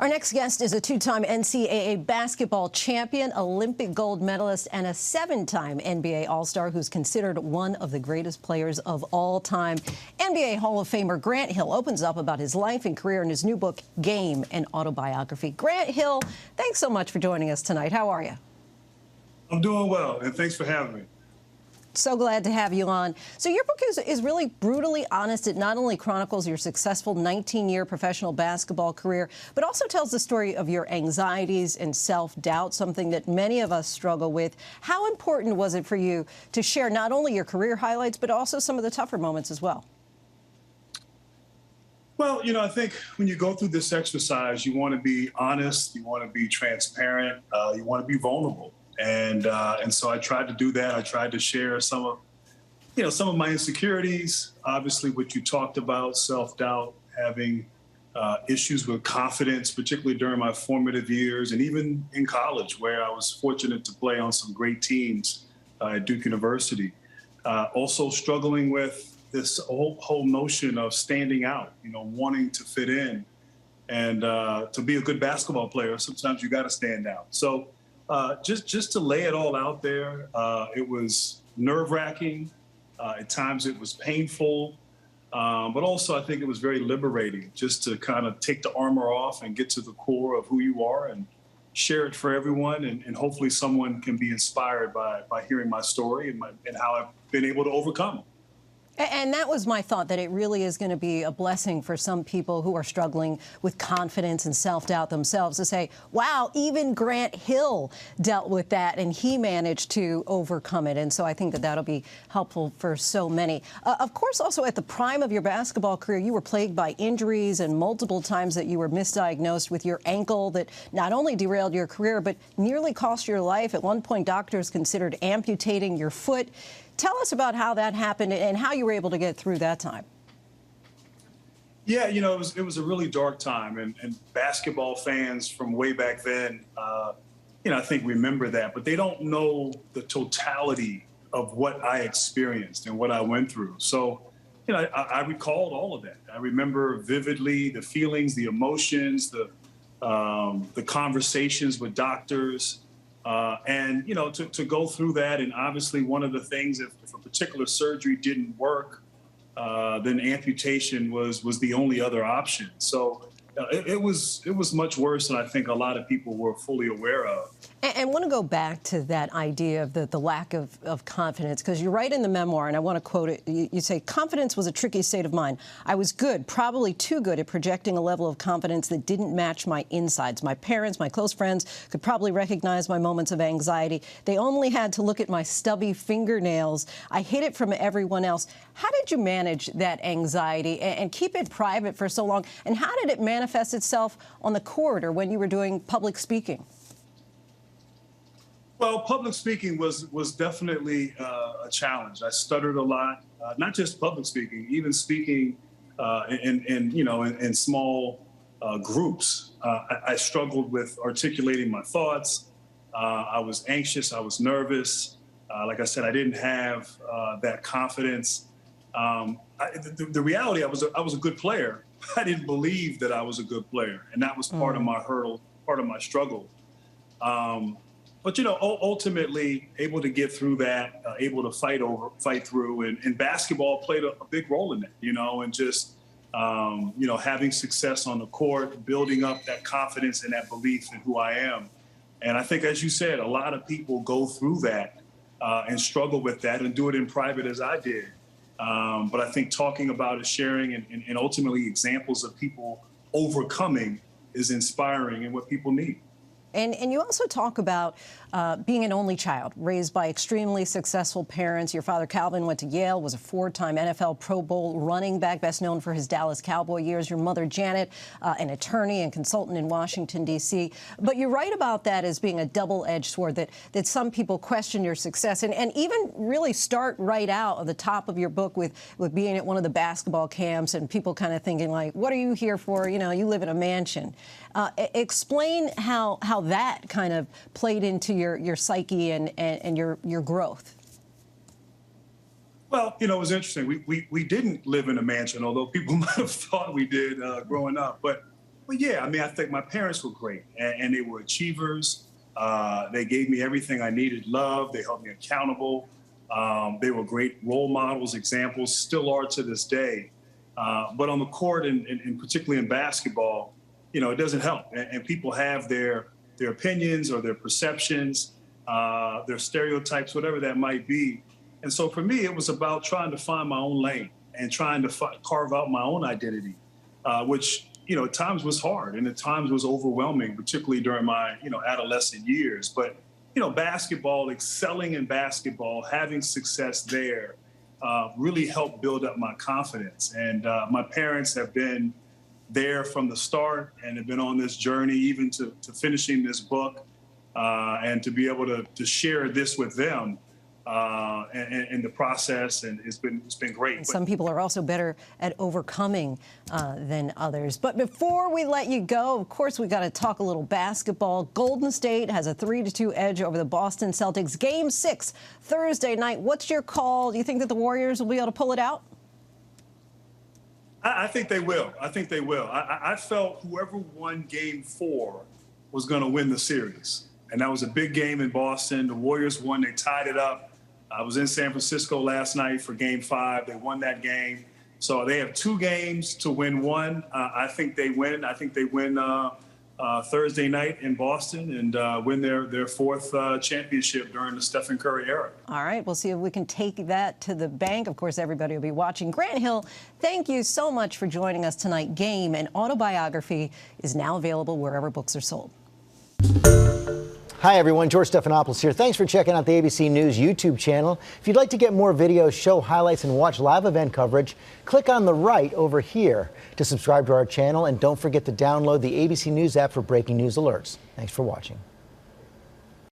Our next guest is a two-time NCAA basketball champion, Olympic gold medalist, and a seven-time NBA All-Star who's considered one of the greatest players of all time. NBA Hall of Famer Grant Hill opens up about his life and career in his new book, Game, an Autobiography. Grant Hill, thanks so much for joining us tonight. How are you? I'm doing well, and thanks for having me. So glad to have you on. So your book is really brutally honest. It not only chronicles your successful 19-year professional basketball career, but also tells the story of your anxieties and self-doubt, something that many of us struggle with. How important was it for you to share not only your career highlights, but also some of the tougher moments as well? Well, I think when you go through this exercise, you want to be honest, you want to be transparent, you want to be vulnerable. And so I tried to do that. I tried to share some of my insecurities, obviously what you talked about, self-doubt, having issues with confidence, particularly during my formative years and even in college, where I was fortunate to play on some great teams at Duke University. Also struggling with this whole notion of standing out, wanting to fit in. And to be a good basketball player, sometimes you got to stand out. So just to lay it all out there, it was nerve-wracking. At times it was painful, but also I think it was very liberating just to kind of take the armor off and get to the core of who you are and share it for everyone. And hopefully someone can be inspired by hearing my story and how I've been able to overcome it. And that was my thought, that it really is going to be a blessing for some people who are struggling with confidence and self-doubt themselves to say, wow, even Grant Hill dealt with that and he managed to overcome it. And so I think that that'll be helpful for so many. Of course, also at the prime of your basketball career, you were plagued by injuries and multiple times that you were misdiagnosed with your ankle that not only derailed your career, but nearly cost your life. At one point, doctors considered amputating your foot. Tell us about how that happened and how you were able to get through that time. Yeah, it was a really dark time, and basketball fans from way back then, I think remember that, but they don't know the totality of what I experienced and what I went through. So, I recalled all of that. I remember vividly the feelings, the emotions, the conversations with doctors. And to go through that, and obviously one of the things, if a particular surgery didn't work, then amputation was the only other option. So it was much worse than I think a lot of people were fully aware of. And want to go back to that idea of the lack of confidence, because you write in the memoir, and I want to quote it, you say, confidence was a tricky state of mind. I was good, probably too good at projecting a level of confidence that didn't match my insides. My parents, my close friends could probably recognize my moments of anxiety. They only had to look at my stubby fingernails. I hid it from everyone else. How did you manage that anxiety and keep it private for so long? And how did it manifest itself on the court or when you were doing public speaking? Well, public speaking was definitely a challenge. I stuttered a lot, not just public speaking, even speaking in small groups. I struggled with articulating my thoughts. I was anxious. I was nervous. Like I said, I didn't have that confidence. The reality, I was a good player. I didn't believe that I was a good player, and that was part of my hurdle, part of my struggle. But, ultimately able to get through that, able to fight through, and basketball played a big role in that, and just, having success on the court, building up that confidence and that belief in who I am. And I think, as you said, a lot of people go through that and struggle with that and do it in private as I did. But I think talking about it, sharing, and ultimately examples of people overcoming is inspiring and what people need. And you also talk about being an only child, raised by extremely successful parents. Your father, Calvin, went to Yale, was a four-time NFL Pro Bowl running back, best known for his Dallas Cowboy years. Your mother, Janet, an attorney and consultant in Washington, D.C. But you write about that as being a double-edged sword, that some people question your success and even really start right out at the top of your book with being at one of the basketball camps and people kind of thinking, like, what are you here for? You live in a mansion. Explain how that kind of played into your psyche and your growth. Well, it was interesting. We didn't live in a mansion, although people might have thought we did growing up. But Well, yeah, I mean, I think my parents were great, and they were achievers. They gave me everything I needed, love. They held me accountable. They were great role models, examples, still are to this day. But on the court, and particularly in basketball, you know, it doesn't help. And people have their opinions or their perceptions, their stereotypes, whatever that might be. And so for me, it was about trying to find my own lane and trying to carve out my own identity, which, you know, at times was hard and at times was overwhelming, particularly during my, you know, adolescent years. But, you know, basketball, excelling in basketball, having success there really helped build up my confidence. And my parents have been there from the start and have been on this journey even to finishing this book and to be able to share this with them in the process, and it's been great. And some people are also better at overcoming than others. But before we let you go, of course, we got to talk a little basketball. Golden State has a 3-2 edge over the Boston Celtics. Game 6 Thursday night. What's your call? Do you think that the Warriors will be able to pull it out? I think they will. I think they will. I felt whoever won Game 4 was going to win the series. And that was a big game in Boston. The Warriors won. They tied it up. I was in San Francisco last night for Game 5. They won that game. So they have 2 games to win one. I think they win. I think they win Thursday night in Boston and win their 4th championship during the Stephen Curry era. All right. We'll see if we can take that to the bank. Of course, everybody will be watching. Grant Hill, thank you so much for joining us tonight. Game and Autobiography is now available wherever books are sold. Hi, everyone. George Stephanopoulos here. Thanks for checking out the ABC News YouTube channel. If you'd like to get more videos, show highlights, and watch live event coverage, click on the right over here to subscribe to our channel. And don't forget to download the ABC News app for breaking news alerts. Thanks for watching.